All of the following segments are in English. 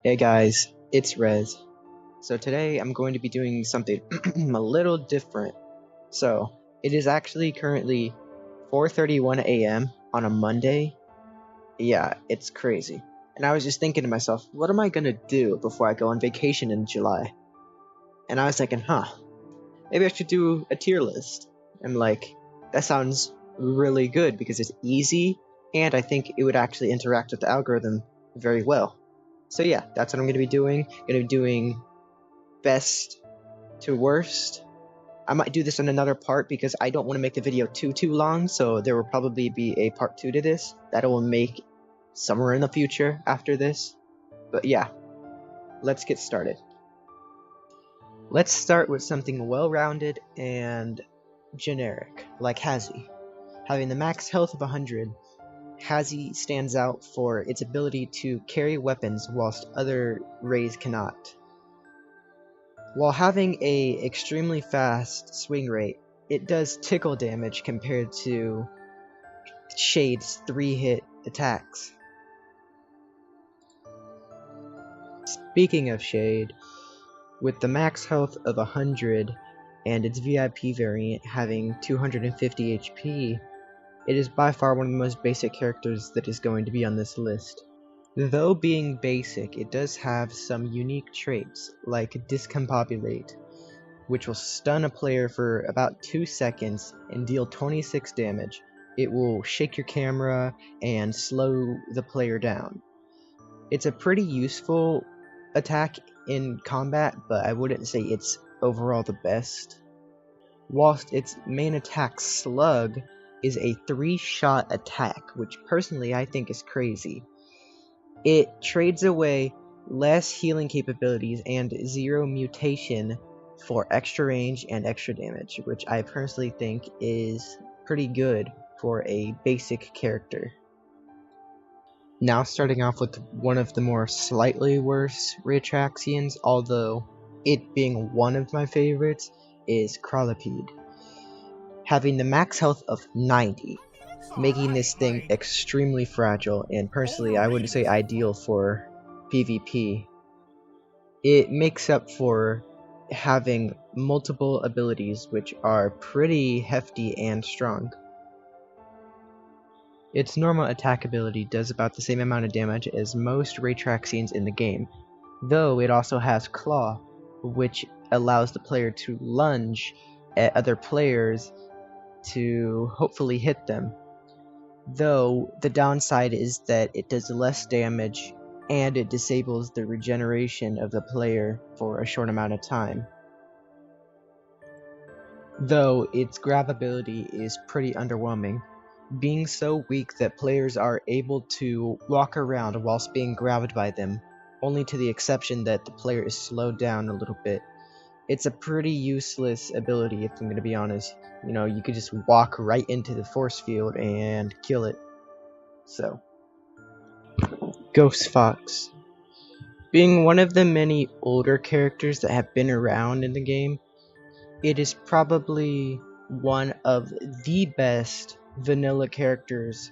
Hey guys, it's Rez. So today I'm going to be doing something a little different. So it is actually currently 4:31 a.m. on a Monday. Yeah, it's crazy. And I was just thinking to myself, what am I gonna do before I go on vacation in July? And I was thinking, maybe I should do a tier list. And that sounds really good because it's easy and I think it would actually interact with the algorithm very well. So yeah, that's what I'm going to be doing. I'm going to be doing best to worst. I might do this in another part because I don't want to make the video too long, so there will probably be a part 2 to this that I will make somewhere in the future after this. But yeah, let's get started. Let's start with something well-rounded and generic, like Hazzy. Having the max health of 100, Hazzy stands out for its ability to carry weapons whilst other rays cannot. While having a extremely fast swing rate, it does tickle damage compared to Shade's 3-hit attacks. Speaking of Shade, with the max health of 100 and its VIP variant having 250 HP, it is by far one of the most basic characters that is going to be on this list. Though being basic, it does have some unique traits, like Discombobulate, which will stun a player for about 2 seconds and deal 26 damage. It will shake your camera and slow the player down. It's a pretty useful attack in combat, but I wouldn't say it's overall the best. Whilst its main attack, Slug, is a 3-shot attack, which personally I think is crazy. It trades away less healing capabilities and 0 mutation for extra range and extra damage, which I personally think is pretty good for a basic character. Now starting off with one of the more slightly worse raytraxians, although it being one of my favorites, is crawlipede. Having the max health of 90, making this thing extremely fragile, and personally I would say ideal for PvP. It makes up for having multiple abilities which are pretty hefty and strong. Its normal attack ability does about the same amount of damage as most raytraxians in the game, though it also has Claw, which allows the player to lunge at other players to hopefully hit them. Though the downside is that it does less damage and it disables the regeneration of the player for a short amount of time. Though its grab ability is pretty underwhelming, being so weak that players are able to walk around whilst being grabbed by them, only to the exception that the player is slowed down a little bit. It's a pretty useless ability, if I'm going to be honest. You know, you could just walk right into the force field and kill it. So, Ghost Fox. Being one of the many older characters that have been around in the game, it is probably one of the best vanilla characters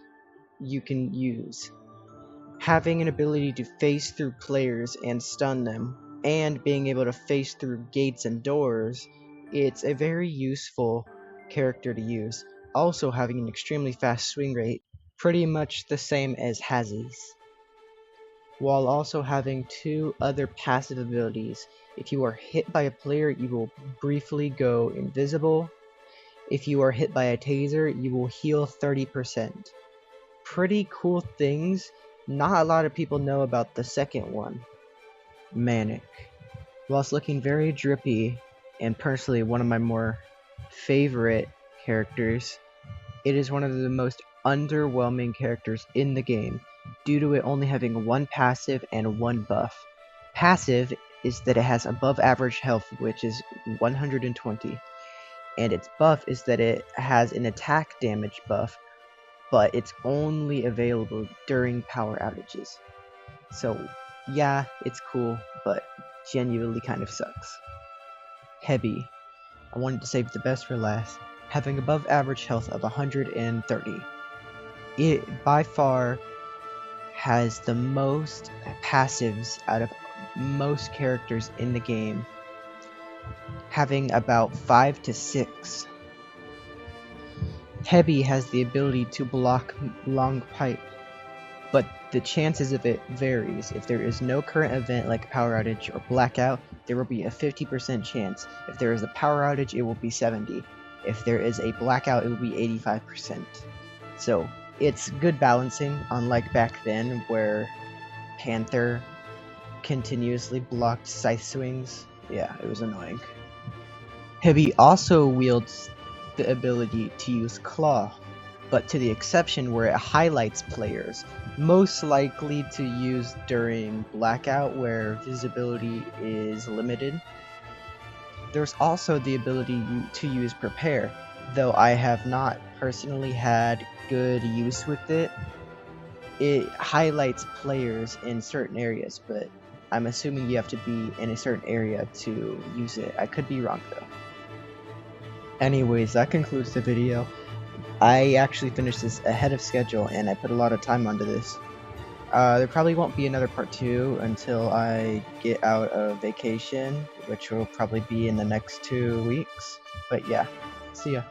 you can use. Having an ability to phase through players and stun them, and being able to phase through gates and doors, it's a very useful character to use. Also having an extremely fast swing rate, pretty much the same as Hazzy's. While also having 2 other passive abilities. If you are hit by a player, you will briefly go invisible. If you are hit by a taser, you will heal 30%. Pretty cool things. Not a lot of people know about the second one, Manic. Whilst looking very drippy, and personally one of my more favorite characters, it is one of the most underwhelming characters in the game, due to it only having 1 passive and 1 buff. Passive is that it has above average health, which is 120, and its buff is that it has an attack damage buff, but it's only available during power outages. So yeah, it's cool, but genuinely kind of sucks. Hebi. I wanted to save the best for last, having above average health of 130. It by far has the most passives out of most characters in the game having about 5 to 6. Hebi has the ability to block long pipe, but the chances of it varies. If there is no current event like power outage or blackout, there will be a 50% chance. If there is a power outage, it will be 70. If there is a blackout, it will be 85%. So it's good balancing, unlike back then where Panther continuously blocked scythe swings. Yeah, it was annoying. Hebi also wields the ability to use Claw, but to the exception where it highlights players, most likely to use during Blackout where visibility is limited. There's also the ability to use Prepare, though I have not personally had good use with it. It highlights players in certain areas, but I'm assuming you have to be in a certain area to use it. I could be wrong though. Anyways, that concludes the video. I actually finished this ahead of schedule and I put a lot of time onto this. There probably won't be another part 2 until I get out of vacation, which will probably be in the next 2 weeks. But yeah, see ya.